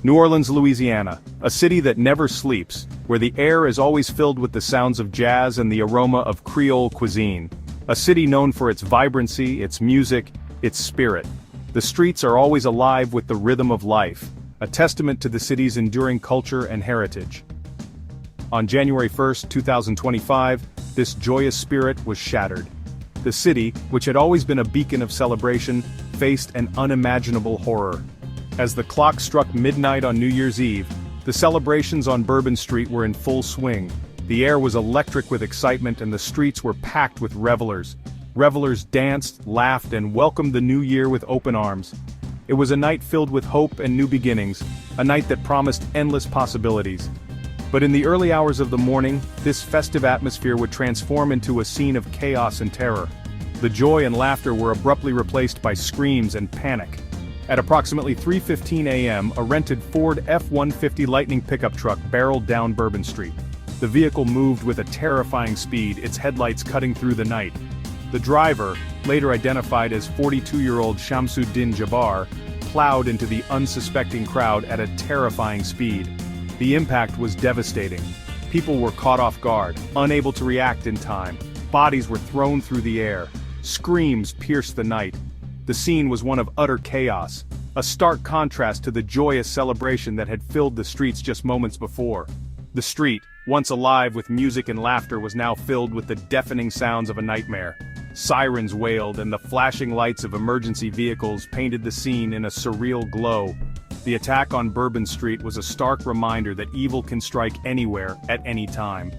New Orleans, Louisiana, a city that never sleeps, where the air is always filled with the sounds of jazz and the aroma of Creole cuisine. A city known for its vibrancy, its music, its spirit. The streets are always alive with the rhythm of life, a testament to the city's enduring culture and heritage. On January 1, 2025, this joyous spirit was shattered. The city, which had always been a beacon of celebration, faced an unimaginable horror. As the clock struck midnight on New Year's Eve, the celebrations on Bourbon Street were in full swing. The air was electric with excitement and the streets were packed with revelers. Revelers danced, laughed, and welcomed the new year with open arms. It was a night filled with hope and new beginnings, a night that promised endless possibilities. But in the early hours of the morning, this festive atmosphere would transform into a scene of chaos and terror. The joy and laughter were abruptly replaced by screams and panic. At approximately 3:15 a.m., a rented Ford F-150 Lightning pickup truck barreled down Bourbon Street. The vehicle moved with a terrifying speed, its headlights cutting through the night. The driver, later identified as 42-year-old Shamsuddin Jabbar, plowed into the unsuspecting crowd at a terrifying speed. The impact was devastating. People were caught off guard, unable to react in time. Bodies were thrown through the air. Screams pierced the night. The scene was one of utter chaos, a stark contrast to the joyous celebration that had filled the streets just moments before. The street, once alive with music and laughter, was now filled with the deafening sounds of a nightmare. Sirens wailed and the flashing lights of emergency vehicles painted the scene in a surreal glow. The attack on Bourbon Street was a stark reminder that evil can strike anywhere, at any time.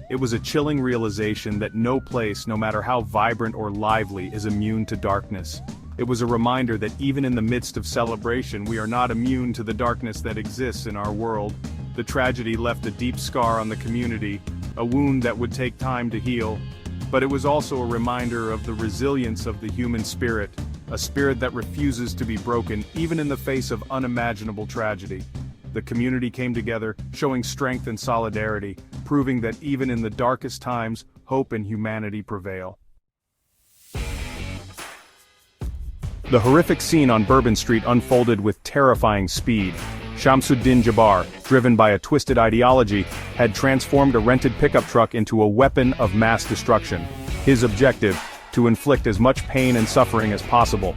It was a chilling realization that no place, no matter how vibrant or lively, is immune to darkness. It was a reminder that even in the midst of celebration, we are not immune to the darkness that exists in our world. The tragedy left a deep scar on the community, a wound that would take time to heal. But it was also a reminder of the resilience of the human spirit, a spirit that refuses to be broken even in the face of unimaginable tragedy. The community came together, showing strength and solidarity, proving that even in the darkest times, hope and humanity prevail. The horrific scene on Bourbon Street unfolded with terrifying speed. Shamsuddin Jabbar, driven by a twisted ideology, had transformed a rented pickup truck into a weapon of mass destruction. His objective: to inflict as much pain and suffering as possible.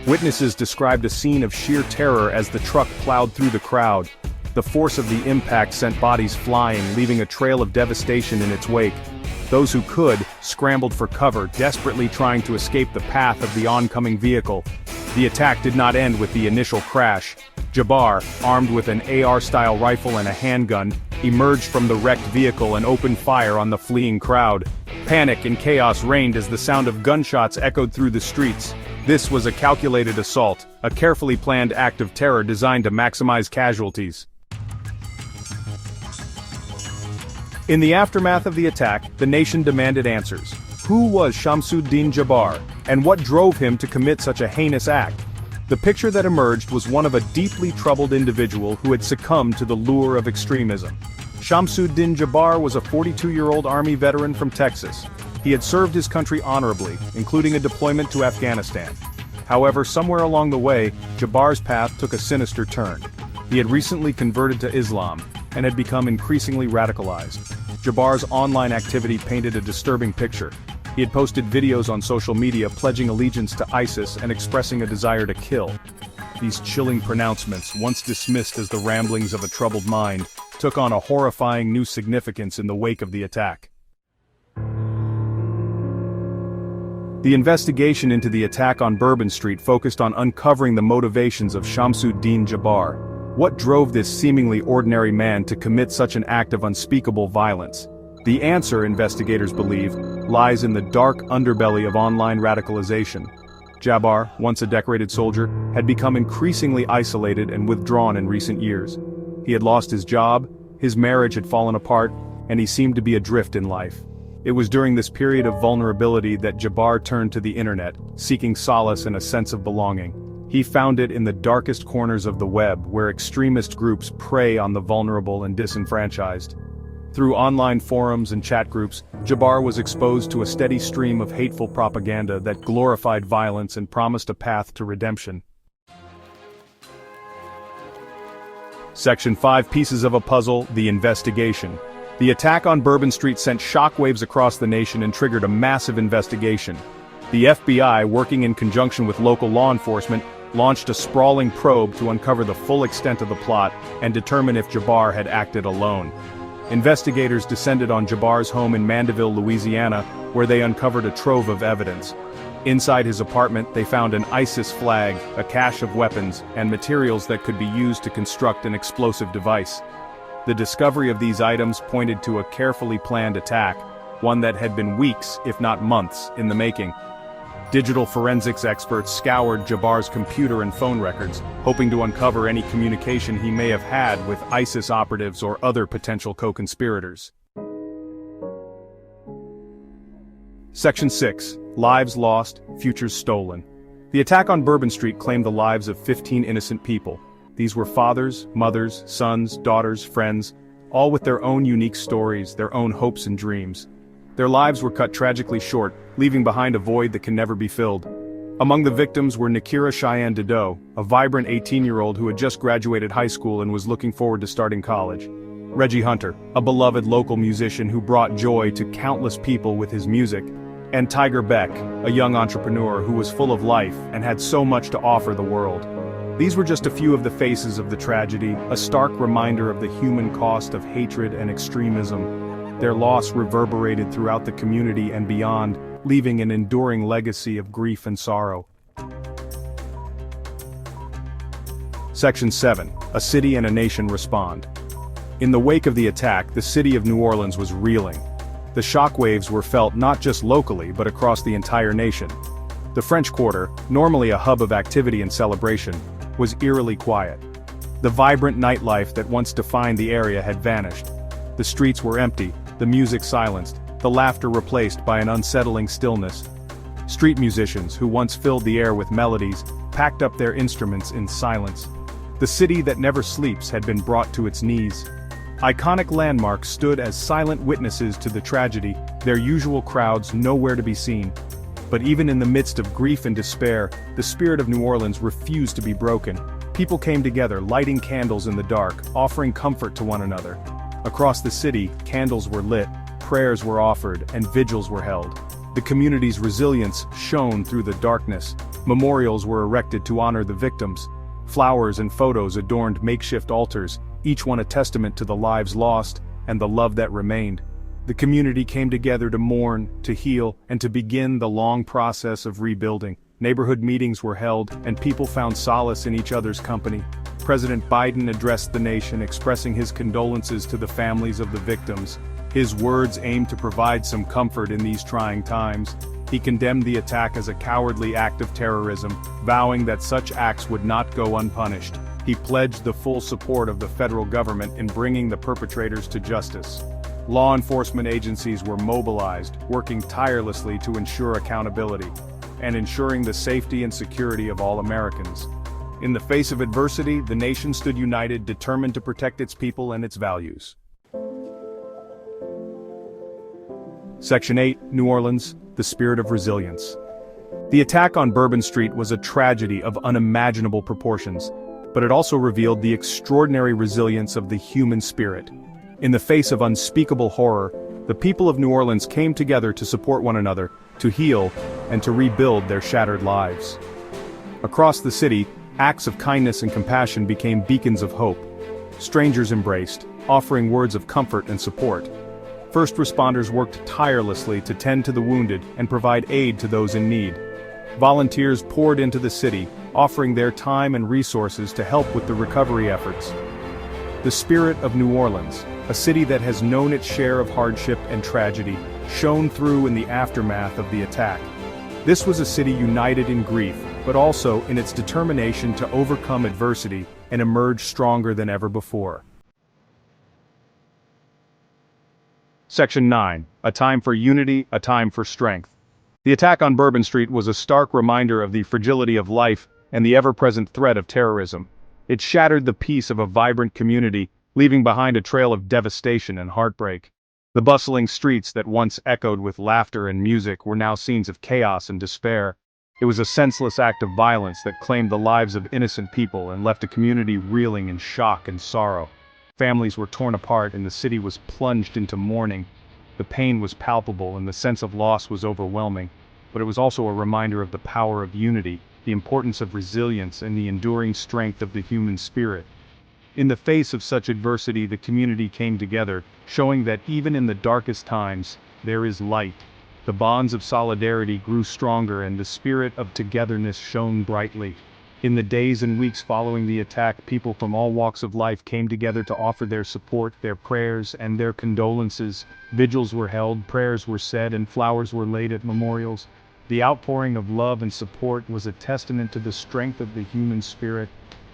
Witnesses described a scene of sheer terror as the truck plowed through the crowd. The force of the impact sent bodies flying, leaving a trail of devastation in its wake. Those who could, scrambled for cover, desperately trying to escape the path of the oncoming vehicle. The attack did not end with the initial crash. Jabbar, armed with an AR-style rifle and a handgun, emerged from the wrecked vehicle and opened fire on the fleeing crowd. Panic and chaos reigned as the sound of gunshots echoed through the streets. This was a calculated assault, a carefully planned act of terror designed to maximize casualties. In the aftermath of the attack, the nation demanded answers. Who was Shamsuddin Jabbar, and what drove him to commit such a heinous act? The picture that emerged was one of a deeply troubled individual who had succumbed to the lure of extremism. Shamsuddin Jabbar was a 42-year-old Army veteran from Texas. He had served his country honorably, including a deployment to Afghanistan. However, somewhere along the way, Jabbar's path took a sinister turn. He had recently converted to Islam, and had become increasingly radicalized. Jabbar's online activity painted a disturbing picture. He had posted videos on social media pledging allegiance to ISIS and expressing a desire to kill. These chilling pronouncements, once dismissed as the ramblings of a troubled mind, took on a horrifying new significance in the wake of the attack. The investigation into the attack on Bourbon Street focused on uncovering the motivations of Shamsuddin Jabbar. What drove this seemingly ordinary man to commit such an act of unspeakable violence? The answer, investigators believe, lies in the dark underbelly of online radicalization. Jabbar, once a decorated soldier, had become increasingly isolated and withdrawn in recent years. He had lost his job, his marriage had fallen apart, and he seemed to be adrift in life. It was during this period of vulnerability that Jabbar turned to the internet, seeking solace and a sense of belonging. He found it in the darkest corners of the web, where extremist groups prey on the vulnerable and disenfranchised. Through online forums and chat groups, Jabbar was exposed to a steady stream of hateful propaganda that glorified violence and promised a path to redemption. Section 5 Pieces of a Puzzle, The Investigation. The attack on Bourbon Street sent shockwaves across the nation and triggered a massive investigation. The FBI, working in conjunction with local law enforcement, launched a sprawling probe to uncover the full extent of the plot and determine if Jabbar had acted alone. Investigators descended on Jabbar's home in Mandeville, Louisiana, where they uncovered a trove of evidence. Inside his apartment, they found an ISIS flag, a cache of weapons, and materials that could be used to construct an explosive device. The discovery of these items pointed to a carefully planned attack, one that had been weeks, if not months, in the making. Digital forensics experts scoured Jabbar's computer and phone records, hoping to uncover any communication he may have had with ISIS operatives or other potential co-conspirators. Section 6. Lives Lost, Futures Stolen. The attack on Bourbon Street claimed the lives of 15 innocent people. These were fathers, mothers, sons, daughters, friends, all with their own unique stories, their own hopes and dreams. Their lives were cut tragically short, leaving behind a void that can never be filled. Among the victims were Nakira Cheyenne Dideau, a vibrant 18-year-old who had just graduated high school and was looking forward to starting college. Reggie Hunter, a beloved local musician who brought joy to countless people with his music. And Tiger Beck, a young entrepreneur who was full of life and had so much to offer the world. These were just a few of the faces of the tragedy, a stark reminder of the human cost of hatred and extremism. Their loss reverberated throughout the community and beyond, leaving an enduring legacy of grief and sorrow. Section 7. A City and a Nation Respond. In the wake of the attack, the city of New Orleans was reeling. The shockwaves were felt not just locally but across the entire nation. The French Quarter, normally a hub of activity and celebration, was eerily quiet. The vibrant nightlife that once defined the area had vanished. The streets were empty, the music silenced, the laughter replaced by an unsettling stillness. Street musicians, who once filled the air with melodies, packed up their instruments in silence. The city that never sleeps had been brought to its knees. Iconic landmarks stood as silent witnesses to the tragedy, their usual crowds nowhere to be seen. But even in the midst of grief and despair, the spirit of New Orleans refused to be broken. People came together, lighting candles in the dark, offering comfort to one another. Across the city, candles were lit, prayers were offered, and vigils were held. The community's resilience shone through the darkness. Memorials were erected to honor the victims. Flowers and photos adorned makeshift altars, each one a testament to the lives lost and the love that remained. The community came together to mourn, to heal, and to begin the long process of rebuilding. Neighborhood meetings were held, and people found solace in each other's company. President Biden addressed the nation, expressing his condolences to the families of the victims. His words aimed to provide some comfort in these trying times. He condemned the attack as a cowardly act of terrorism, vowing that such acts would not go unpunished. He pledged the full support of the federal government in bringing the perpetrators to justice. Law enforcement agencies were mobilized, working tirelessly to ensure accountability, and ensuring the safety and security of all Americans. In the face of adversity, the nation stood united, determined to protect its people and its values. Section 8. New Orleans, the Spirit of Resilience. The attack on Bourbon Street was a tragedy of unimaginable proportions, but it also revealed the extraordinary resilience of the human spirit. In the face of unspeakable horror, the people of New Orleans came together to support one another, to heal, and to rebuild their shattered lives. Across the city, acts of kindness and compassion became beacons of hope. Strangers embraced, offering words of comfort and support. First responders worked tirelessly to tend to the wounded and provide aid to those in need. Volunteers poured into the city, offering their time and resources to help with the recovery efforts. The spirit of New Orleans, a city that has known its share of hardship and tragedy, shone through in the aftermath of the attack. This was a city united in grief, but also in its determination to overcome adversity and emerge stronger than ever before. Section 9. A Time for Unity, a Time for Strength. The attack on Bourbon Street was a stark reminder of the fragility of life and the ever-present threat of terrorism. It shattered the peace of a vibrant community, leaving behind a trail of devastation and heartbreak. The bustling streets that once echoed with laughter and music were now scenes of chaos and despair. It was a senseless act of violence that claimed the lives of innocent people and left a community reeling in shock and sorrow. Families were torn apart and the city was plunged into mourning. The pain was palpable and the sense of loss was overwhelming, but it was also a reminder of the power of unity, the importance of resilience, and the enduring strength of the human spirit. In the face of such adversity, the community came together, showing that even in the darkest times, there is light. The bonds of solidarity grew stronger and the spirit of togetherness shone brightly. In the days and weeks following the attack, people from all walks of life came together to offer their support, their prayers, and their condolences. Vigils were held, prayers were said, and flowers were laid at memorials. The outpouring of love and support was a testament to the strength of the human spirit.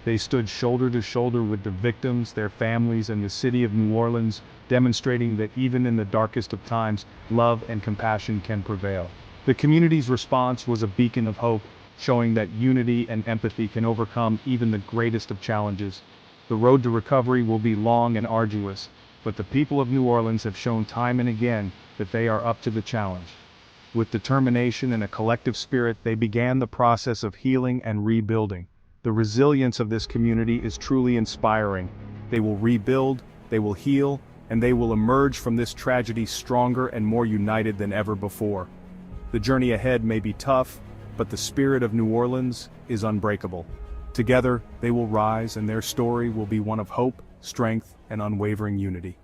They stood shoulder to shoulder with the victims, their families, and the city of New Orleans, demonstrating that even in the darkest of times, love and compassion can prevail. The community's response was a beacon of hope, showing that unity and empathy can overcome even the greatest of challenges. The road to recovery will be long and arduous, but the people of New Orleans have shown time and again that they are up to the challenge. With determination and a collective spirit, they began the process of healing and rebuilding. The resilience of this community is truly inspiring. They will rebuild, they will heal, and they will emerge from this tragedy stronger and more united than ever before. The journey ahead may be tough, but the spirit of New Orleans is unbreakable. Together, they will rise and their story will be one of hope, strength, and unwavering unity.